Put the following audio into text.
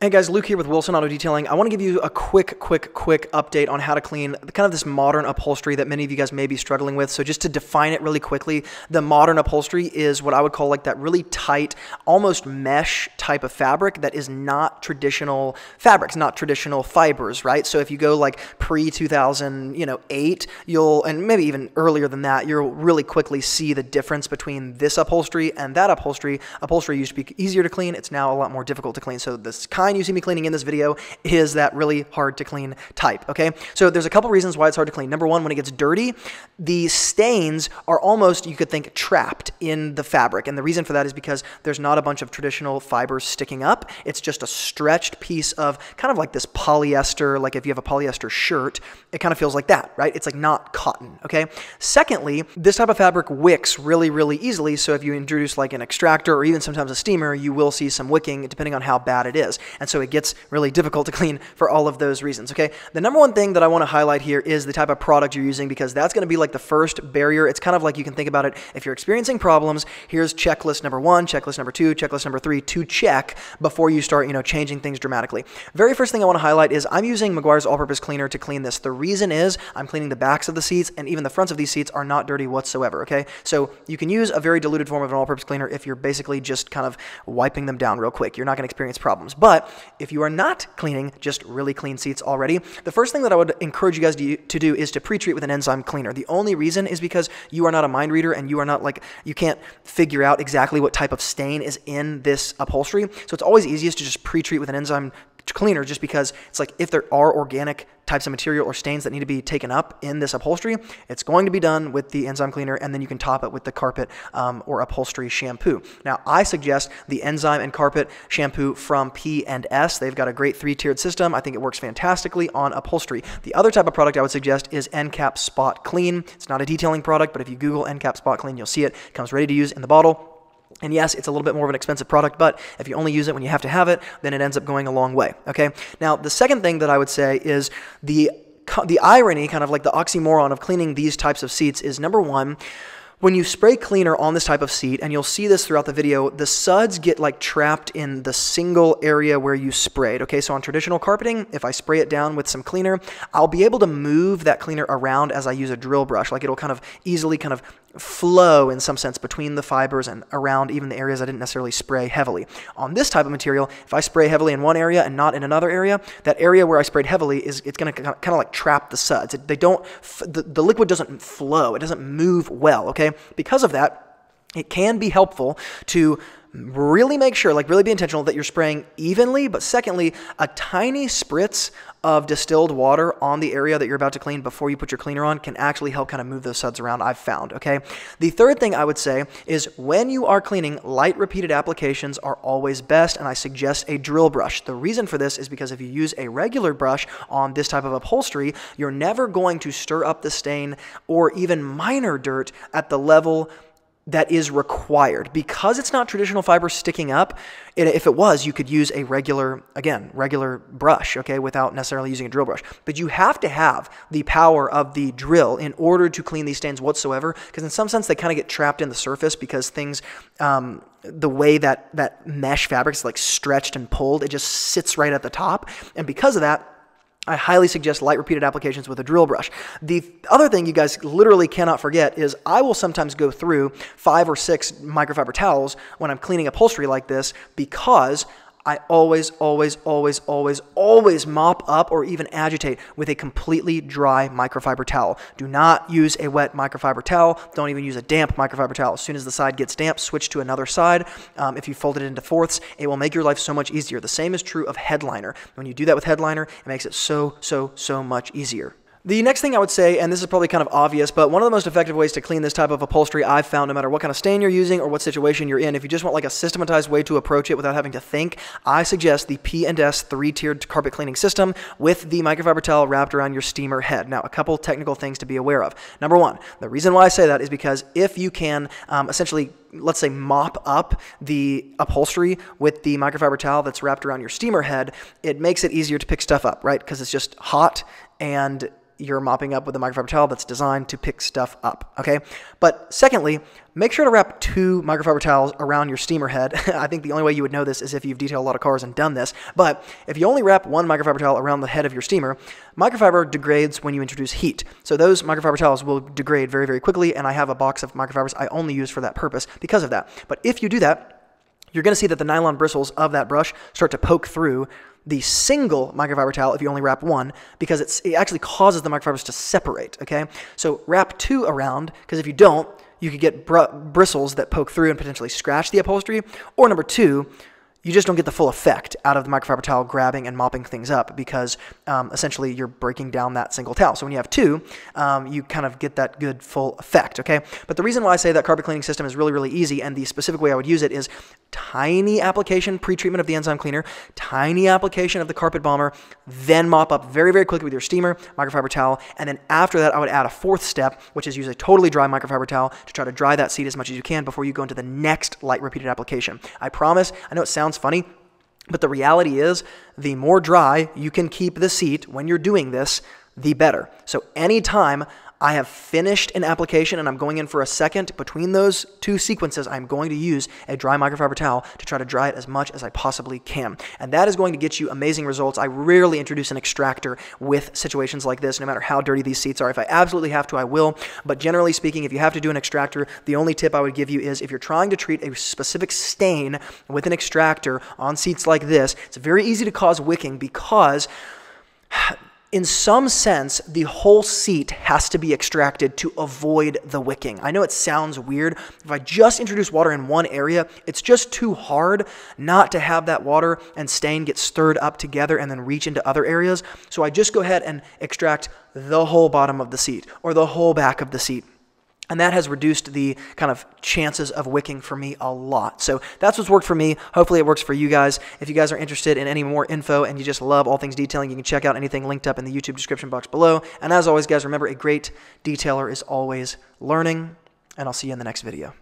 Hey guys, Luke here with Wilson Auto Detailing. I want to give you a quick update on how to clean kind of this modern upholstery that many of you guys may be struggling with. So just to define it really quickly, the modern upholstery is what I would call like that really tight, almost mesh type of fabric that is not traditional fabrics, not traditional fibers, right? So if you go like pre-2008, and maybe even earlier than that, you'll really quickly see the difference between this upholstery and that upholstery. Upholstery used to be easier to clean. It's now a lot more difficult to clean. So this kind you see me cleaning in this video is that really hard to clean type, okay? So there's a couple reasons why it's hard to clean. Number one, when it gets dirty, the stains are almost, you could think, trapped in the fabric. And the reason for that is because there's not a bunch of traditional fibers sticking up. It's just a stretched piece of kind of like this polyester, like if you have a polyester shirt, it kind of feels like that, right? It's like not cotton, okay? Secondly, this type of fabric wicks really easily. So if you introduce like an extractor or even sometimes a steamer, you will see some wicking depending on how bad it is. And so it gets really difficult to clean for all of those reasons, okay? The number one thing that I want to highlight here is the type of product you're using, because that's going to be like the first barrier. It's kind of like you can think about it, if you're experiencing problems, here's checklist number one, checklist number two, checklist number three to check before you start, changing things dramatically. Very first thing I want to highlight is I'm using Meguiar's all-purpose cleaner to clean this. The reason is I'm cleaning the backs of the seats, and even the fronts of these seats are not dirty whatsoever, okay? So you can use a very diluted form of an all-purpose cleaner if you're basically just kind of wiping them down real quick. You're not going to experience problems. But if you are not cleaning just really clean seats already, the first thing that I would encourage you guys to do is to pre-treat with an enzyme cleaner. The only reason is because you are not a mind reader and you are not like, you can't figure out exactly what type of stain is in this upholstery. So it's always easiest to just pre-treat with an enzyme cleaner, just because it's like if there are organic types of material or stains that need to be taken up in this upholstery, it's going to be done with the enzyme cleaner, and then you can top it with the carpet or upholstery shampoo. Now, I suggest the enzyme and carpet shampoo from P&S. They've got a great 3-tiered system. I think it works fantastically on upholstery. The other type of product I would suggest is NCAP Spot Clean. It's not a detailing product, but if you Google NCAP Spot Clean, you'll see it. It comes ready to use in the bottle. And yes, it's a little bit more of an expensive product, but if you only use it when you have to have it, then it ends up going a long way, okay? Now, the second thing that I would say is the irony, kind of like the oxymoron of cleaning these types of seats is, number one, when you spray cleaner on this type of seat, and you'll see this throughout the video, the suds get like trapped in the single area where you sprayed, okay? So on traditional carpeting, if I spray it down with some cleaner, I'll be able to move that cleaner around as I use a drill brush. Like it'll kind of easily kind of flow in some sense between the fibers and around even the areas I didn't necessarily spray heavily. On this type of material, if I spray heavily in one area and not in another area, that area where I sprayed heavily it's going to kind of like trap the suds. The liquid doesn't flow. It doesn't move well, okay? Because of that, it can be helpful to really make sure, like really be intentional that you're spraying evenly, but secondly, a tiny spritz of distilled water on the area that you're about to clean before you put your cleaner on can actually help kind of move those suds around, I've found, okay? The third thing I would say is when you are cleaning, light repeated applications are always best, and I suggest a drill brush. The reason for this is because if you use a regular brush on this type of upholstery, you're never going to stir up the stain or even minor dirt at the level that is required. Because it's not traditional fiber sticking up, if it was, you could use a regular brush, okay, without necessarily using a drill brush. But you have to have the power of the drill in order to clean these stains whatsoever, because in some sense they kind of get trapped in the surface because things, the way that mesh fabric is like stretched and pulled, it just sits right at the top. And because of that, I highly suggest light repeated applications with a drill brush. The other thing you guys literally cannot forget is I will sometimes go through 5 or 6 microfiber towels when I'm cleaning upholstery like this, because I always mop up or even agitate with a completely dry microfiber towel. Do not use a wet microfiber towel. Don't even use a damp microfiber towel. As soon as the side gets damp, switch to another side. If you fold it into fourths, it will make your life so much easier. The same is true of headliner. When you do that with headliner, it makes it so much easier. The next thing I would say, and this is probably kind of obvious, but one of the most effective ways to clean this type of upholstery I've found, no matter what kind of stain you're using or what situation you're in, if you just want like a systematized way to approach it without having to think, I suggest the P&S 3-tiered carpet cleaning system with the microfiber towel wrapped around your steamer head. Now, a couple technical things to be aware of. Number one, the reason why I say that is because if you can essentially, let's say, mop up the upholstery with the microfiber towel that's wrapped around your steamer head, it makes it easier to pick stuff up, right? Because it's just hot and you're mopping up with a microfiber towel that's designed to pick stuff up, okay? But secondly, make sure to wrap 2 microfiber towels around your steamer head. I think the only way you would know this is if you've detailed a lot of cars and done this. But if you only wrap 1 microfiber towel around the head of your steamer, microfiber degrades when you introduce heat. So those microfiber towels will degrade very, very quickly, and I have a box of microfibers I only use for that purpose because of that. But if you do that, you're going to see that the nylon bristles of that brush start to poke through the single microfiber towel if you only wrap 1, because it actually causes the microfibers to separate, okay? So wrap 2 around, because if you don't, you could get bristles that poke through and potentially scratch the upholstery. Or number 2, you just don't get the full effect out of the microfiber towel grabbing and mopping things up, because essentially you're breaking down that single towel. So when you have 2, you kind of get that good full effect, okay? But the reason why I say that carpet cleaning system is really, really easy, and the specific way I would use it is tiny application, pre-treatment of the enzyme cleaner, tiny application of the carpet bomber, then mop up very, very quickly with your steamer, microfiber towel, and then after that I would add a 4th step, which is use a totally dry microfiber towel to try to dry that seat as much as you can before you go into the next light repeated application. I promise, I know it sounds funny, but the reality is the more dry you can keep the seat when you're doing this, the better. So anytime I have finished an application and I'm going in for a second, between those 2 sequences, I'm going to use a dry microfiber towel to try to dry it as much as I possibly can. And that is going to get you amazing results. I rarely introduce an extractor with situations like this, no matter how dirty these seats are. If I absolutely have to, I will. But generally speaking, if you have to do an extractor, the only tip I would give you is if you're trying to treat a specific stain with an extractor on seats like this, it's very easy to cause wicking, because in some sense, the whole seat has to be extracted to avoid the wicking. I know it sounds weird. If I just introduce water in one area, it's just too hard not to have that water and stain get stirred up together and then reach into other areas. So I just go ahead and extract the whole bottom of the seat or the whole back of the seat. And that has reduced the kind of chances of wicking for me a lot. So that's what's worked for me. Hopefully it works for you guys. If you guys are interested in any more info and you just love all things detailing, you can check out anything linked up in the YouTube description box below. And as always, guys, remember, a great detailer is always learning, and I'll see you in the next video.